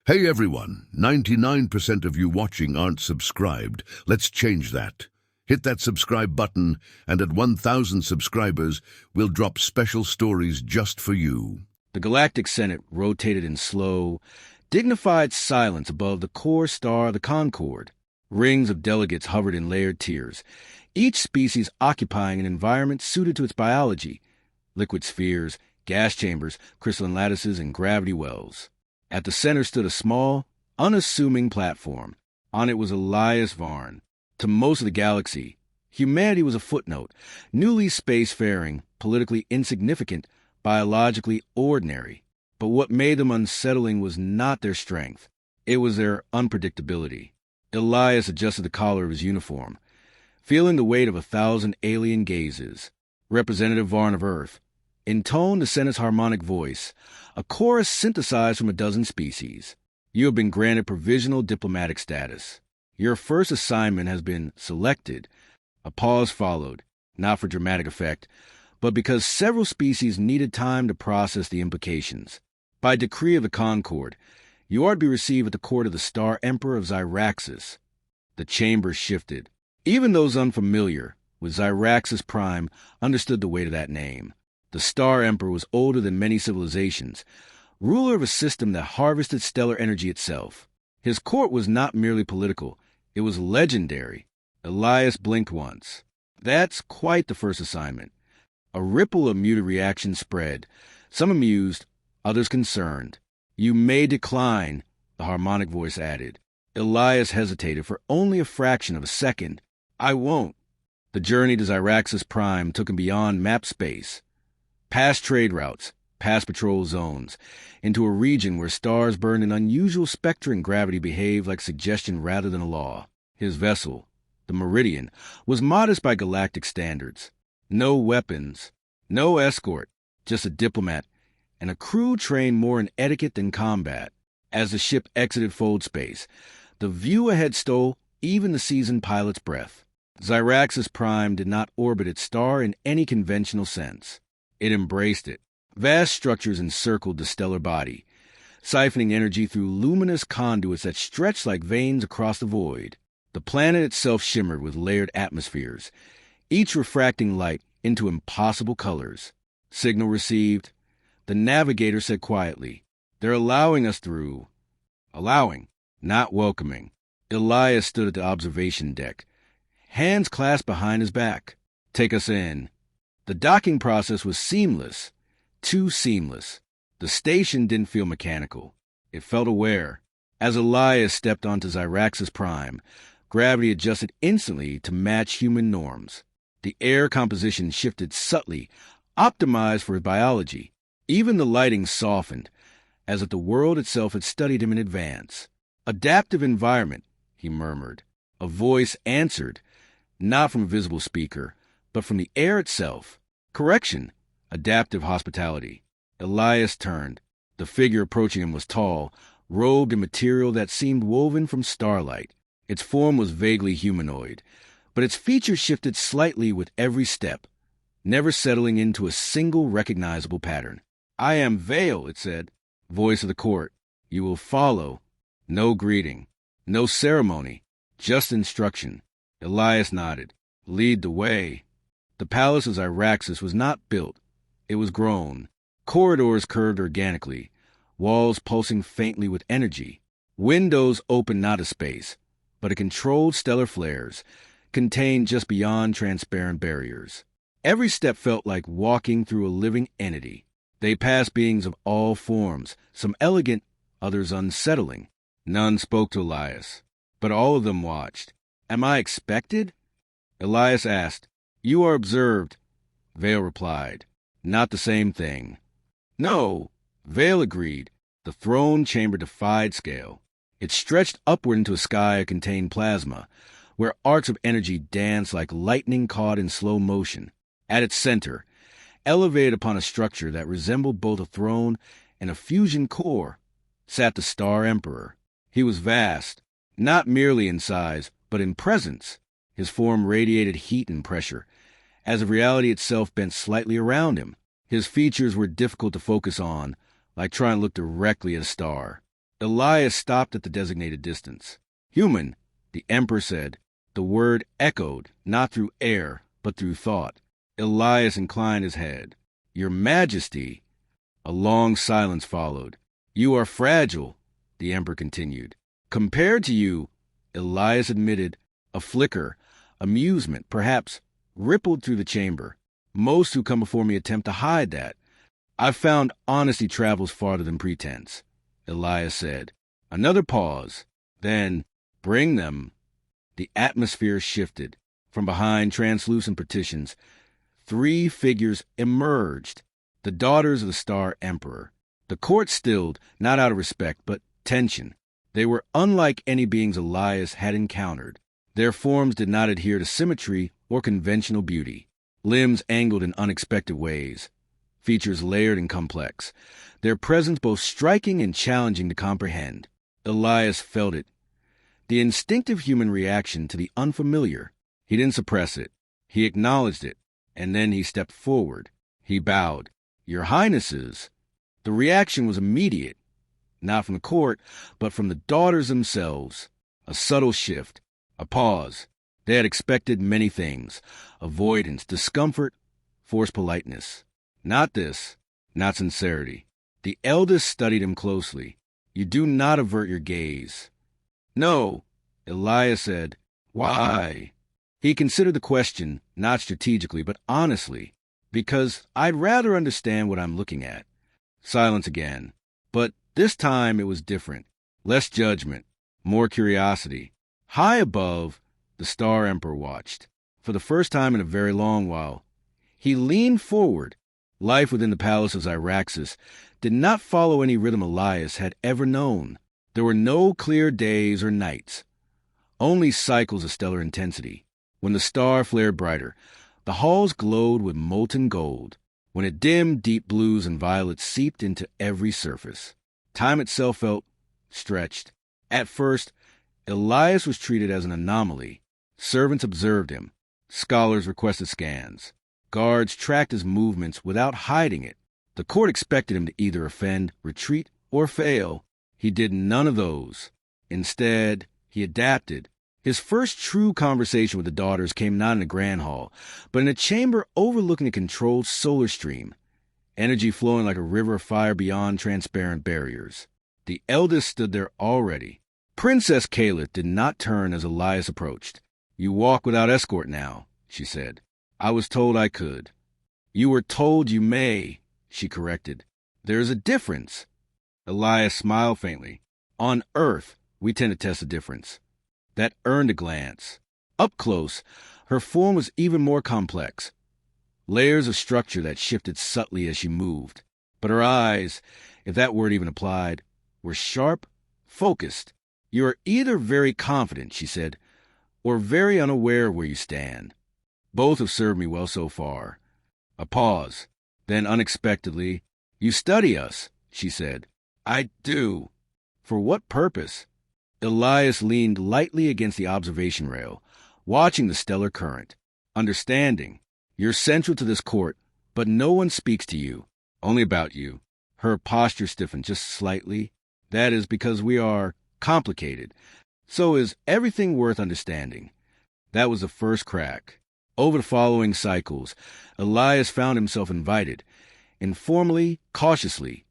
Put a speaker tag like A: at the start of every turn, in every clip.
A: Hey everyone, 99% of you watching aren't subscribed. Let's change that. Hit that subscribe button, and at 1,000 subscribers, we'll drop special stories just for you.
B: The Galactic Senate rotated in slow, dignified silence above the core star, the Concorde. Rings of delegates hovered in layered tiers, each species occupying an environment suited to its biology: liquid spheres, gas chambers, crystalline lattices, and gravity wells. At the center stood a small, unassuming platform. On it was Elias Varn. To most of the galaxy, humanity was a footnote, newly spacefaring, politically insignificant, biologically ordinary. But what made them unsettling was not their strength. It was their unpredictability. Elias adjusted the collar of his uniform, feeling the weight of 1,000 alien gazes. Representative Varn of Earth intoned the Senate's harmonic voice, a chorus synthesized from a dozen species. You have been granted provisional diplomatic status. Your first assignment has been selected. A pause followed, not for dramatic effect, but because several species needed time to process the implications. By decree of the Concorde, you are to be received at the court of the Star Emperor of Zyraxis. The chamber shifted. Even those unfamiliar with Zyraxis Prime understood the weight of that name. The Star Emperor was older than many civilizations, ruler of a system that harvested stellar energy itself. His court was not merely political, it was legendary. Elias blinked once. That's quite the first assignment. A ripple of muted reaction spread, some amused, others concerned. You may decline, the harmonic voice added. Elias hesitated for only a fraction of a second. I won't. The journey to Zyraxis Prime took him beyond map space, past trade routes, past patrol zones, into a region where stars burned in unusual spectra and gravity behaved like suggestion rather than a law. His vessel, the Meridian, was modest by galactic standards. No weapons, no escort, just a diplomat, and a crew trained more in etiquette than combat. As the ship exited fold space, the view ahead stole even the seasoned pilot's breath. Zyraxis Prime did not orbit its star in any conventional sense. It embraced it. Vast structures encircled the stellar body, siphoning energy through luminous conduits that stretched like veins across the void. The planet itself shimmered with layered atmospheres, each refracting light into impossible colors. Signal received. The navigator said quietly, "They're allowing us through." Allowing, not welcoming. Elias stood at the observation deck, hands clasped behind his back. "Take us in." The docking process was seamless, too seamless. The station didn't feel mechanical. It felt aware. As Elias stepped onto Zyraxis Prime, gravity adjusted instantly to match human norms. The air composition shifted subtly, optimized for his biology. Even the lighting softened, as if the world itself had studied him in advance. "Adaptive environment," he murmured. A voice answered, not from a visible speaker, but from the air itself. "Correction, adaptive hospitality." Elias turned. The figure approaching him was tall, robed in material that seemed woven from starlight. Its form was vaguely humanoid, but its features shifted slightly with every step, never settling into a single recognizable pattern. "I am Vale," it said. Voice of the court. "You will follow." No greeting, no ceremony, just instruction. Elias nodded. "Lead the way." The palace of Zyraxis was not built. It was grown. Corridors curved organically, walls pulsing faintly with energy. Windows opened not a space, but a controlled stellar flares, contained just beyond transparent barriers. Every step felt like walking through a living entity. They passed beings of all forms, some elegant, others unsettling. None spoke to Elias, but all of them watched. "Am I expected?" Elias asked. "You are observed," Vale replied. "Not the same thing." "No," Vale agreed. The throne chamber defied scale. It stretched upward into a sky of contained plasma, where arcs of energy danced like lightning caught in slow motion. At its center, elevated upon a structure that resembled both a throne and a fusion core, sat the Star Emperor. He was vast, not merely in size, but in presence. His form radiated heat and pressure, as if reality itself bent slightly around him. His features were difficult to focus on, like trying to look directly at a star. Elias stopped at the designated distance. Human, the Emperor said. The word echoed, not through air, but through thought. Elias inclined his head. Your Majesty. A long silence followed. You are fragile, the Emperor continued. Compared to you, Elias admitted, a flicker, amusement, perhaps, rippled through the chamber. Most who come before me attempt to hide that. I've found honesty travels farther than pretense, Elias said. Another pause. Then, bring them. The atmosphere shifted. From behind translucent partitions, 3 figures emerged, the daughters of the Star Emperor. The court stilled, not out of respect, but tension. They were unlike any beings Elias had encountered. Their forms did not adhere to symmetry or conventional beauty. Limbs angled in unexpected ways, features layered and complex, their presence both striking and challenging to comprehend. Elias felt it. The instinctive human reaction to the unfamiliar. He didn't suppress it. He acknowledged it, and then he stepped forward. He bowed. Your Highnesses. The reaction was immediate, not from the court, but from the daughters themselves. A subtle shift, a pause. They had expected many things: avoidance, discomfort, forced politeness. Not this, not sincerity. The eldest studied him closely. You do not avert your gaze. No, Elias said. Why? He considered the question, not strategically, but honestly. Because I'd rather understand what I'm looking at. Silence again. But this time it was different. Less judgment, more curiosity. High above, the Star Emperor watched. For the first time in a very long while, he leaned forward. Life within the palace of Zyraxis did not follow any rhythm Elias had ever known. There were no clear days or nights, only cycles of stellar intensity. When the star flared brighter, the halls glowed with molten gold. When it dimmed, deep blues and violets seeped into every surface. Time itself felt stretched. At first, Elias was treated as an anomaly. Servants observed him. Scholars requested scans. Guards tracked his movements without hiding it. The court expected him to either offend, retreat, or fail. He did none of those. Instead, he adapted. His first true conversation with the daughters came not in a grand hall, but in a chamber overlooking a controlled solar stream, energy flowing like a river of fire beyond transparent barriers. The eldest stood there already. Princess Calith did not turn as Elias approached. You walk without escort now, she said. I was told I could. You were told you may, she corrected. There is a difference. Elias smiled faintly. On Earth, we tend to test the difference. That earned a glance. Up close, her form was even more complex. Layers of structure that shifted subtly as she moved. But her eyes, if that word even applied, were sharp, focused. You are either very confident, she said, or very unaware of where you stand. Both have served me well so far. A pause. Then unexpectedly, you study us, she said. I do. For what purpose? Elias leaned lightly against the observation rail, watching the stellar current. Understanding. You're central to this court, but no one speaks to you. Only about you. Her posture stiffened just slightly. That is because we are complicated. So is everything worth understanding. That was the first crack. Over the following cycles, Elias found himself invited, informally, cautiously,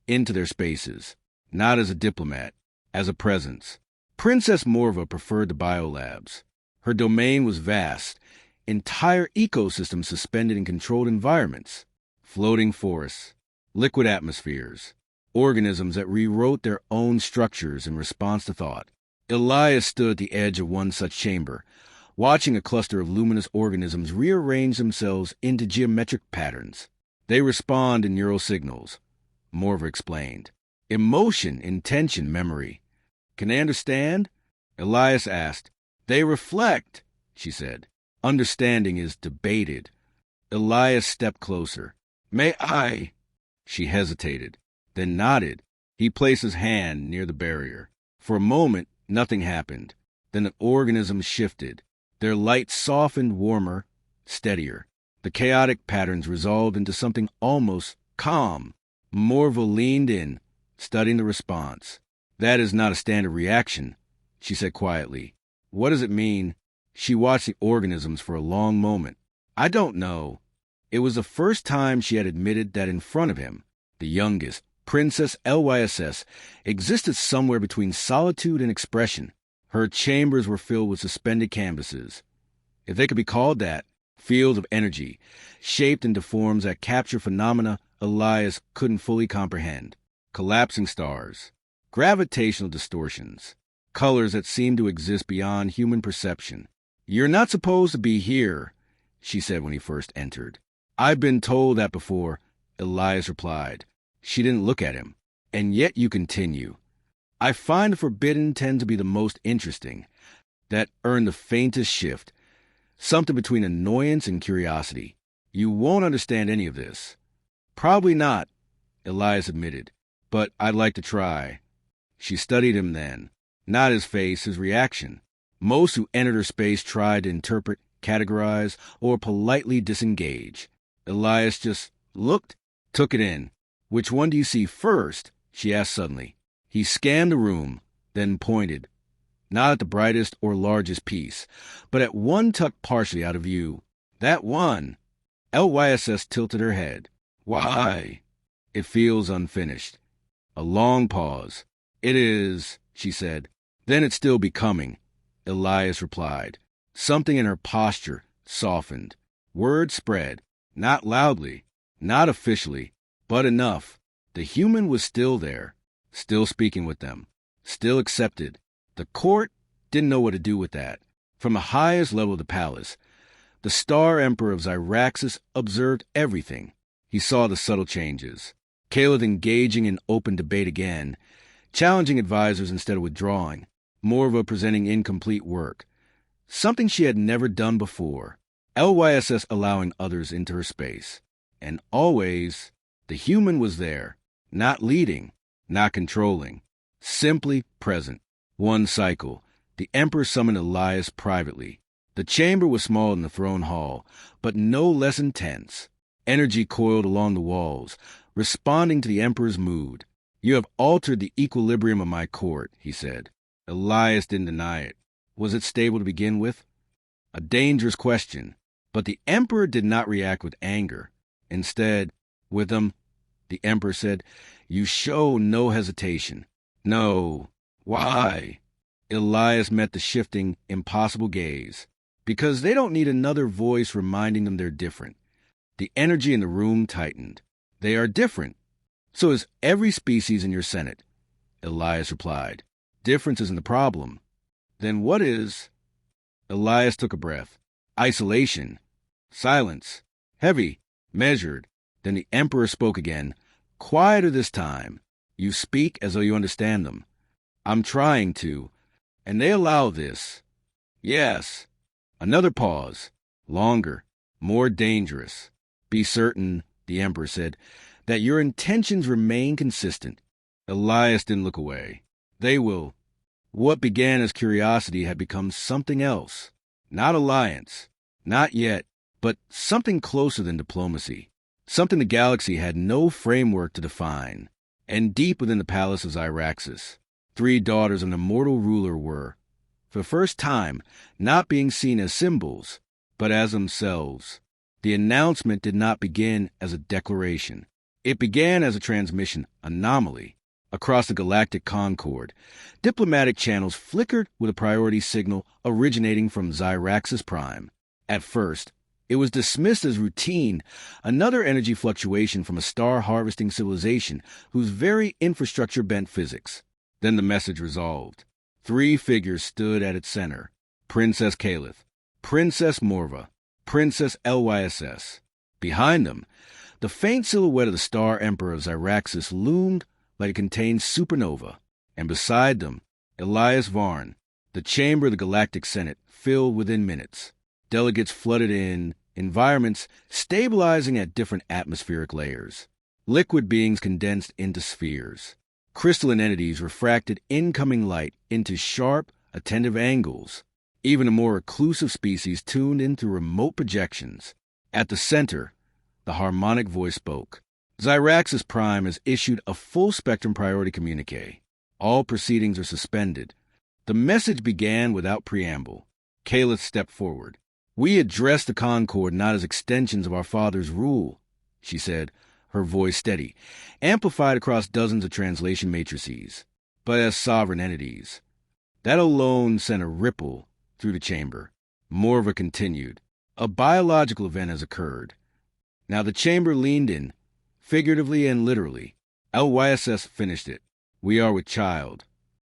B: into their spaces. Not as a diplomat, as a presence. Princess Morva preferred the biolabs. Her domain was vast, entire ecosystems suspended in controlled environments, floating forests, liquid atmospheres, organisms that rewrote their own structures in response to thought. Elias stood at the edge of one such chamber, watching a cluster of luminous organisms rearrange themselves into geometric patterns. They respond in neural signals, Morva explained. Emotion, intention, memory. Can they understand? Elias asked. They reflect, she said. Understanding is debated. Elias stepped closer. May I? She hesitated, then nodded. He placed his hand near the barrier. For a moment, nothing happened. Then the organisms shifted. Their light softened, warmer, steadier. The chaotic patterns resolved into something almost calm. Morva leaned in, studying the response. That is not a standard reaction, she said quietly. What does it mean? She watched the organisms for a long moment. I don't know. It was the first time she had admitted that in front of him, the youngest, Princess LYSS, existed somewhere between solitude and expression. Her chambers were filled with suspended canvases, if they could be called that, fields of energy, shaped into forms that capture phenomena Elias couldn't fully comprehend. Collapsing stars, gravitational distortions, colors that seemed to exist beyond human perception. You're not supposed to be here, she said when he first entered. I've been told that before, Elias replied. She didn't look at him. And yet you continue. I find the forbidden tend to be the most interesting, that earn the faintest shift, something between annoyance and curiosity. You won't understand any of this. Probably not, Elias admitted, but I'd like to try. She studied him then, not his face, his reaction. Most who entered her space tried to interpret, categorize, or politely disengage. Elias just looked, took it in. Which one do you see first? She asked suddenly. He scanned the room, then pointed, not at the brightest or largest piece, but at one tucked partially out of view. That one. LYSS tilted her head. Why? It feels unfinished. A long pause. It is, she said. Then it's still becoming, Elias replied. Something in her posture softened. Word spread, not loudly, not officially, but enough. The human was still there, still speaking with them, still accepted. The court didn't know what to do with that. From the highest level of the palace, the Star Emperor of Zyraxis observed everything. He saw the subtle changes. Caleb engaging in open debate again, challenging advisors instead of withdrawing, Morva presenting incomplete work, something she had never done before, LYSS allowing others into her space. And always, the human was there, not leading, not controlling, simply present. One cycle, the Emperor summoned Elias privately. The chamber was smaller than the throne hall, but no less intense. Energy coiled along the walls, responding to the Emperor's mood. You have altered the equilibrium of my court, he said. Elias didn't deny it. Was it stable to begin with? A dangerous question. But the Emperor did not react with anger. Instead, with him, the Emperor said, you show no hesitation. No. Why? Elias met the shifting, impossible gaze. Because they don't need another voice reminding them they're different. The energy in the room tightened. They are different. So is every species in your Senate, Elias replied. Difference isn't the problem. Then what is? Elias took a breath. Isolation. Silence. Heavy. Measured. Then the Emperor spoke again, quieter this time. You speak as though you understand them. I'm trying to. And they allow this. Yes. Another pause. Longer. More dangerous. Be certain, the Emperor said, that your intentions remain consistent. Elias didn't look away. They will. What began as curiosity had become something else. Not alliance. Not yet. But something closer than diplomacy. Something the galaxy had no framework to define. And deep within the palace of Zyraxis, 3 daughters of an immortal ruler were, for the first time, not being seen as symbols, but as themselves. The announcement did not begin as a declaration. It began as a transmission anomaly. Across the galactic concord, diplomatic channels flickered with a priority signal originating from Zyraxis Prime. At first, it was dismissed as routine, another energy fluctuation from a star-harvesting civilization whose very infrastructure bent physics. Then the message resolved. 3 figures stood at its center. Princess Calith, Princess Morva, Princess LYSS. Behind them, the faint silhouette of the Star Emperor of Zyraxis loomed like a contained supernova. And beside them, Elias Varn, the chamber of the Galactic Senate, filled within minutes. Delegates flooded in, environments stabilizing at different atmospheric layers. Liquid beings condensed into spheres. Crystalline entities refracted incoming light into sharp, attentive angles. Even a more reclusive species tuned in through remote projections. At the center, the harmonic voice spoke. Zyraxis Prime has issued a full-spectrum priority communique. All proceedings are suspended. The message began without preamble. Caliph stepped forward. "We address the Concord not as extensions of our father's rule," she said, her voice steady, amplified across dozens of translation matrices, but as sovereign entities. That alone sent a ripple through the chamber. Morva continued. "A biological event has occurred." Now the chamber leaned in, figuratively and literally. LYSS finished it. "We are with child."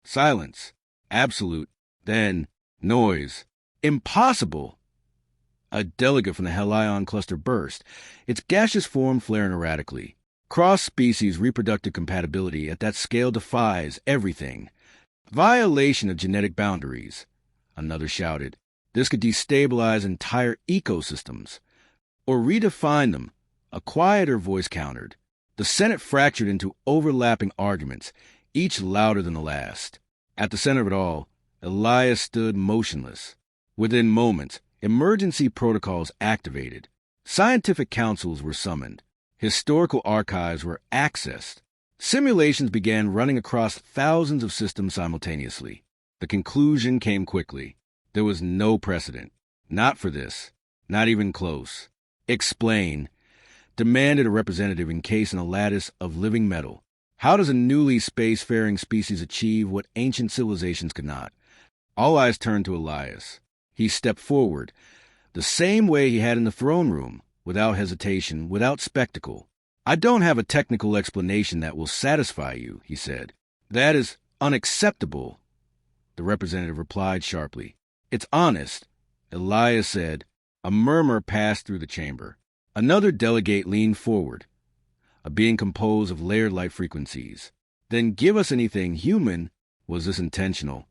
B: Silence. Absolute. Then noise. "Impossible!" A delegate from the Helion cluster burst, its gaseous form flaring erratically. Cross-species reproductive compatibility at that scale defies everything. "Violation of genetic boundaries," another shouted. "This could destabilize entire ecosystems. Or redefine them," a quieter voice countered. The Senate fractured into overlapping arguments, each louder than the last. At the center of it all, Elias stood motionless. Within moments, emergency protocols activated. Scientific councils were summoned. Historical archives were accessed. Simulations began running across thousands of systems simultaneously. The conclusion came quickly. There was no precedent. Not for this. Not even close. "Explain," demanded a representative encased in a lattice of living metal. "How does a newly spacefaring species achieve what ancient civilizations could not?" All eyes turned to Elias. He stepped forward, the same way he had in the throne room, without hesitation, without spectacle. "I don't have a technical explanation that will satisfy you," he said. "That is unacceptable," the representative replied sharply. "It's honest," Elias said. A murmur passed through the chamber. Another delegate leaned forward, a being composed of layered light frequencies. "Then give us anything human." Was this intentional?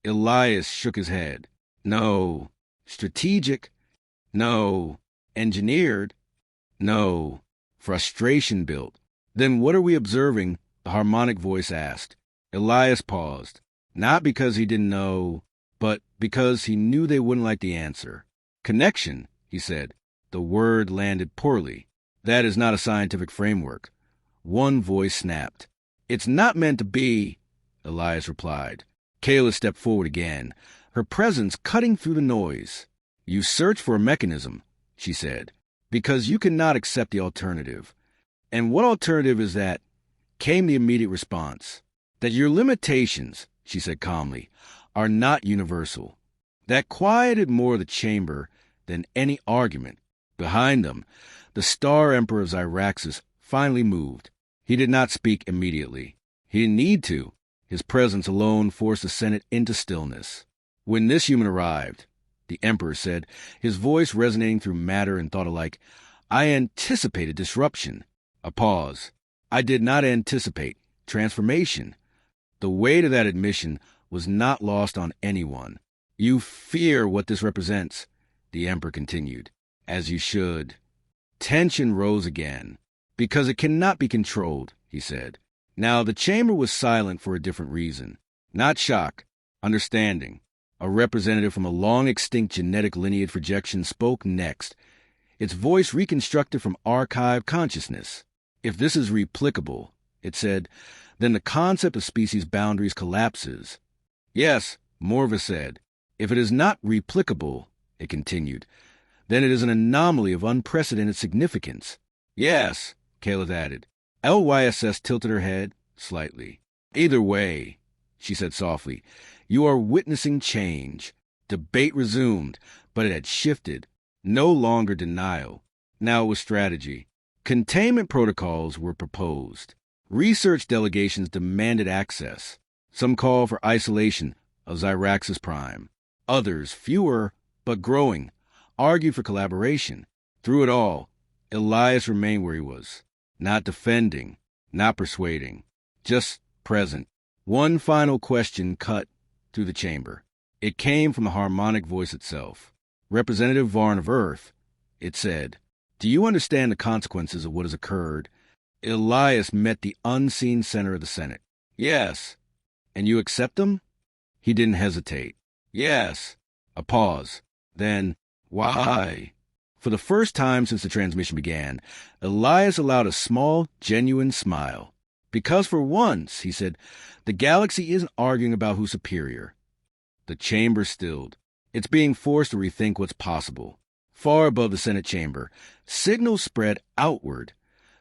B: Elias shook his head. "No." "Strategic?" "No." "Engineered?" "No." Frustration built. "Then what are we observing?" the harmonic voice asked. Elias paused, not because he didn't know, but because he knew they wouldn't like the answer. "Connection," he said. The word landed poorly. "That is not a scientific framework." One voice snapped. "It's not meant to be," Elias replied. Kayla stepped forward again, her presence cutting through the noise. "You search for a mechanism," she said, "because you cannot accept the alternative." "And what alternative is that?" came the immediate response. "That your limitations," she said calmly, "are not universal." That quieted more of the chamber than any argument. Behind them, the Star Emperor of Zyraxis finally moved. He did not speak immediately. He didn't need to. His presence alone forced the Senate into stillness. "When this human arrived," the Emperor said, his voice resonating through matter and thought alike, "I anticipated disruption." A pause. "I did not anticipate transformation." The weight of that admission was not lost on anyone. "You fear what this represents," the Emperor continued. "As you should." Tension rose again. "Because it cannot be controlled," he said. Now the chamber was silent for a different reason. Not shock, understanding. A representative from a long-extinct genetic lineage projection spoke next, its voice reconstructed from archived consciousness. "If this is replicable," it said, "then the concept of species boundaries collapses." "Yes," Morva said. "If it is not replicable," it continued, "then it is an anomaly of unprecedented significance." "Yes," Caleb added. LYSS tilted her head slightly. "Either way," she said softly, "you are witnessing change." Debate resumed, but it had shifted. No longer denial. Now it was strategy. Containment protocols were proposed. Research delegations demanded access. Some called for isolation of Zyraxis Prime. Others, fewer but growing, argued for collaboration. Through it all, Elias remained where he was. Not defending, not persuading, just present. One final question cut through the chamber. It came from the harmonic voice itself. "Representative Varn of Earth," it said, "do you understand the consequences of what has occurred?" Elias met the unseen center of the Senate. "Yes." "And you accept them?" He didn't hesitate. "Yes." A pause. Then, "Why?" For the first time since the transmission began, Elias allowed a small, genuine smile. Because for once, he said, the galaxy isn't arguing about who's superior. The chamber stilled. It's being forced to rethink what's possible. Far above the Senate chamber, signals spread outward,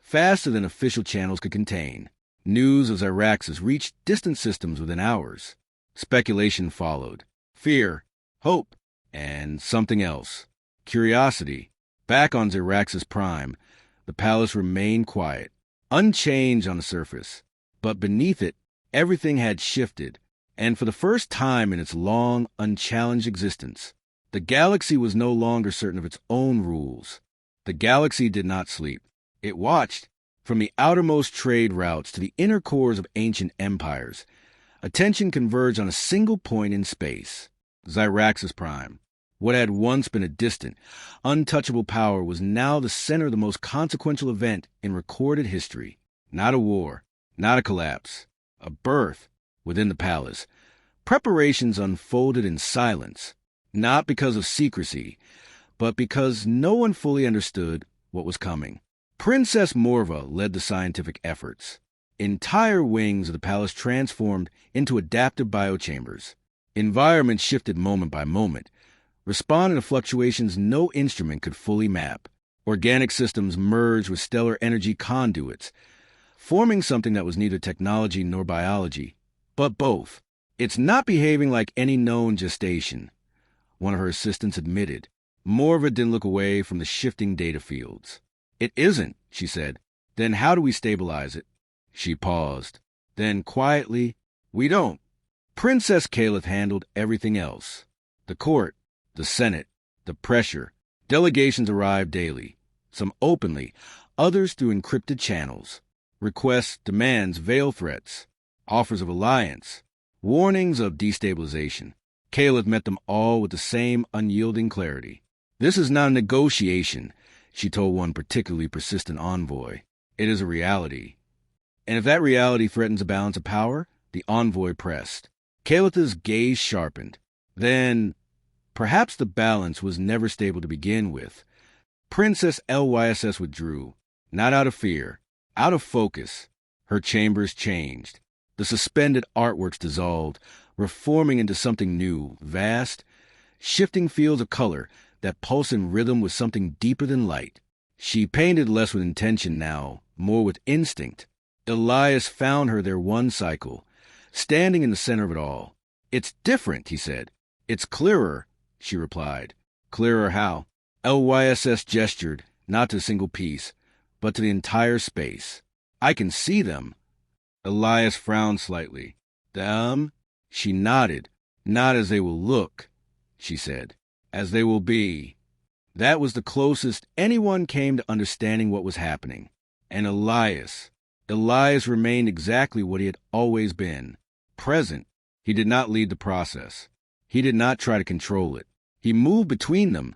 B: faster than official channels could contain. News of Zyraxis reached distant systems within hours. Speculation followed. Fear, hope, and something else. Curiosity. Back on Zyraxis Prime, the palace remained quiet, unchanged on the surface. But beneath it, everything had shifted, and for the first time in its long, unchallenged existence, the galaxy was no longer certain of its own rules. The galaxy did not sleep. It watched. From the outermost trade routes to the inner cores of ancient empires, attention converged on a single point in space, Zyraxis Prime. What had once been a distant, untouchable power was now the center of the most consequential event in recorded history. Not a war, not a collapse, a birth within the palace. Preparations unfolded in silence, not because of secrecy, but because no one fully understood what was coming. Princess Morva led the scientific efforts. Entire wings of the palace transformed into adaptive biochambers. Environments shifted moment by moment, responding to fluctuations no instrument could fully map. Organic systems merged with stellar energy conduits, forming something that was neither technology nor biology, but both. It's not behaving like any known gestation, one of her assistants admitted. Morva didn't look away from the shifting data fields. It isn't, she said. Then how do we stabilize it? She paused. Then quietly, we don't. Princess Caliph handled everything else. The court, the Senate, the pressure. Delegations arrived daily, some openly, others through encrypted channels. Requests, demands, veiled threats, offers of alliance, warnings of destabilization. Caliph met them all with the same unyielding clarity. This is not a negotiation, she told one particularly persistent envoy. It is a reality. And if that reality threatens a balance of power, the envoy pressed. Caliph's gaze sharpened. Then, perhaps the balance was never stable to begin with. Princess LYSS withdrew, not out of fear, out of focus. Her chambers changed. The suspended artworks dissolved, reforming into something new, vast, shifting fields of color that pulse in rhythm with something deeper than light. She painted less with intention now, more with instinct. Elias found her there one cycle, standing in the center of it all. It's different, he said. It's clearer, she replied. Clearer how? LYSS gestured, not to a single piece, but to the entire space. I can see them. Elias frowned slightly. Them? She nodded. Not as they will look, she said. As they will be. That was the closest anyone came to understanding what was happening. And Elias remained exactly what he had always been. Present. He did not lead the process. He did not try to control it. He moved between them.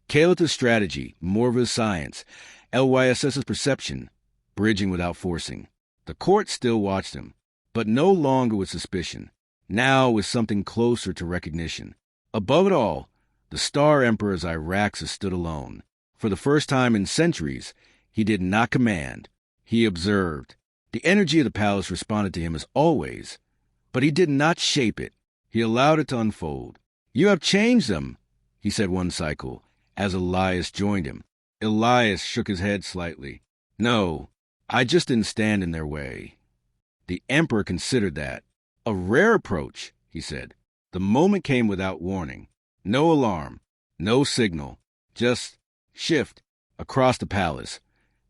B: Calipha's strategy, Morva's science, LYSS's perception, bridging without forcing. The court still watched him, but no longer with suspicion. Now with something closer to recognition. Above it all, the Star Emperor Zyraxis stood alone. For the first time in centuries, he did not command. He observed. The energy of the palace responded to him as always, but he did not shape it. He allowed it to unfold. You have changed them, he said one cycle, as Elias joined him. Elias shook his head slightly. No, I just didn't stand in their way. The Emperor considered that. A rare approach, he said. The moment came without warning. No alarm, no signal, just shift across the palace.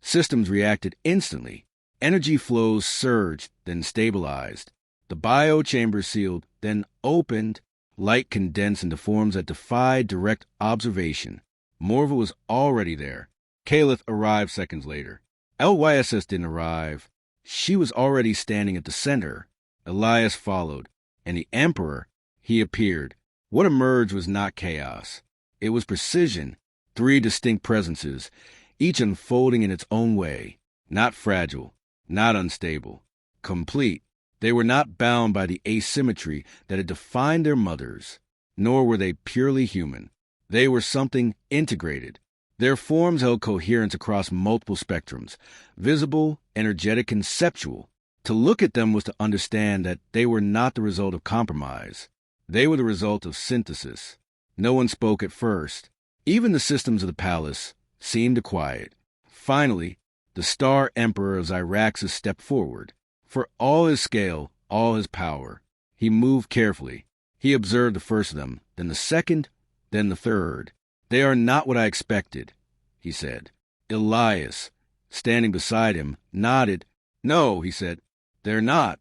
B: Systems reacted instantly. Energy flows surged, then stabilized. The biochamber sealed, then opened. Light condensed into forms that defied direct observation. Morva was already there. Caliph arrived seconds later. LYSS didn't arrive. She was already standing at the center. Elias followed, and the Emperor, he appeared. What emerged was not chaos. It was precision, 3 distinct presences, each unfolding in its own way, not fragile, not unstable, complete. They were not bound by the asymmetry that had defined their mothers, nor were they purely human. They were something integrated. Their forms held coherence across multiple spectrums, visible, energetic, conceptual. To look at them was to understand that they were not the result of compromise. They were the result of synthesis. No one spoke at first. Even the systems of the palace seemed to quiet. Finally, the Star Emperor of Xyraxis stepped forward. For all his scale, all his power, he moved carefully. He observed the first of them, then the second, then the third. "They are not what I expected," he said. Elias, standing beside him, nodded. "No," he said, "they're not."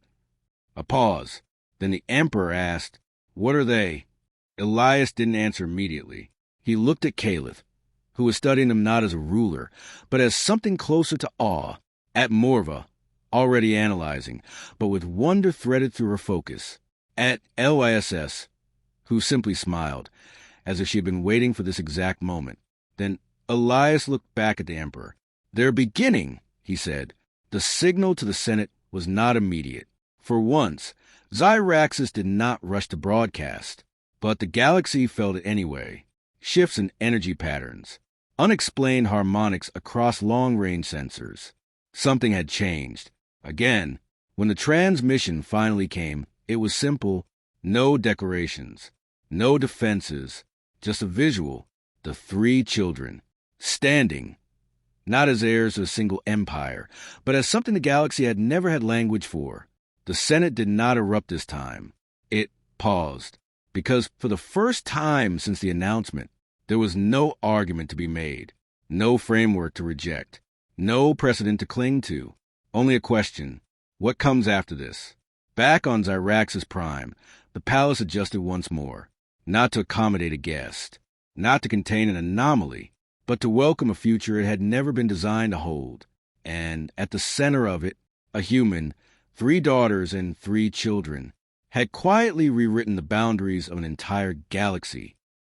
B: A pause. Then the Emperor asked, "What are they?" Elias didn't answer immediately. He looked at Caliph, who was studying him not as a ruler, but as something closer to awe, at Morva, already analyzing, but with wonder threaded through her focus, at Lyss, who simply smiled, as if she had been waiting for this exact moment. Then Elias looked back at the Emperor. "They're beginning," he said. The signal to the Senate was not immediate. For once, Xyraxis did not rush to broadcast, but the galaxy felt it anyway. Shifts in energy patterns, unexplained harmonics across long-range sensors. Something had changed. Again, when the transmission finally came, it was simple: no decorations, no defenses, just a visual: the three children, standing, not as heirs to a single empire, but as something the galaxy had never had language for. The Senate did not erupt this time. It paused, because for the first time since the announcement, there was no argument to be made, no framework to reject, no precedent to cling to, only a question: what comes after this? Back on Xyraxis Prime, the palace adjusted once more, not to accommodate a guest, not to contain an anomaly, but to welcome a future it had never been designed to hold. And at the center of it, a human, 3 daughters and 3 children, had quietly rewritten the boundaries of an entire galaxy.